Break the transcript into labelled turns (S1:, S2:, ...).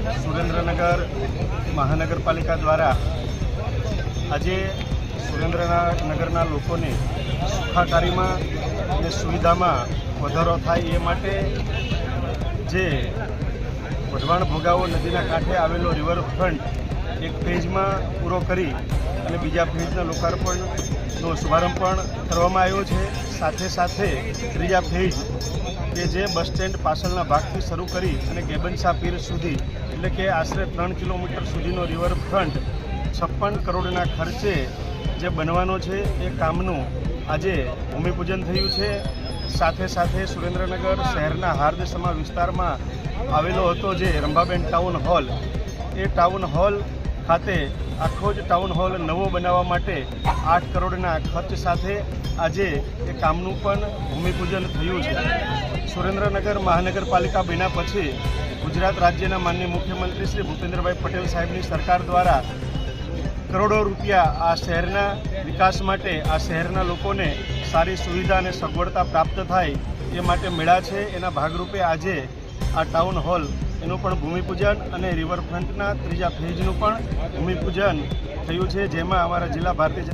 S1: સુરેન્દ્રનગર મહાનગરપાલિકા દ્વારા આજે સુરેન્દ્રનગરના લોકોને સુખાકારીમાં અને સુવિધામાં વધારો થાય એ માટે જે વઢવાણ ભોગાવો નદીના કાંઠે આવેલો રિવરફ્રન્ટ એક ફેઝમાં પૂરો કરી અને બીજા ફેઝના લોકાર્પણનો શુભારંભ પણ કરવામાં આવ્યો છે. સાથે સાથે ત્રીજા ફેઝ કે જે બસ સ્ટેન્ડ પાછળના ભાગથી શરૂ કરી અને ગેબનશા પીર સુધી એટલે કે આશરે 3 કિલોમીટર સુધીનો રિવરફ્રન્ટ 56 કરોડના ખર્ચે જે બનવાનો છે એ કામનું આજે ભૂમિપૂજન થયું છે. સાથે સાથે સુરેન્દ્રનગર શહેરના હાર્દસમા વિસ્તારમાં આવેલો હતો જે રંભાબેન ટાઉન હોલ, એ ટાઉન હોલ ખાતે આખો જ ટાઉન હોલ નવો બનાવવા માટે 8 કરોડના ખર્ચ સાથે આજે એ કામનું પણ ભૂમિપૂજન થયું છે. સુરેન્દ્રનગર મહાનગરપાલિકા બન્યા પછી ગુજરાત રાજ્યના માનનીય મુખ્યમંત્રી શ્રી ભૂપેન્દ્રભાઈ પટેલ સાહેબની સરકાર દ્વારા કરોડો રૂપિયા આ શહેરના વિકાસ માટે, આ શહેરના લોકોને સારી સુવિધા અને સગવડતા પ્રાપ્ત થાય એ માટે મળ્યા છે. એના ભાગરૂપે આજે આ ટાઉન હોલ એનું પણ ભૂમિપૂજન અને રિવરફ્રન્ટના ત્રીજા ફેઝનું પણ ભૂમિપૂજન થયું છે, જેમાં અમારા જિલ્લા ભારતીય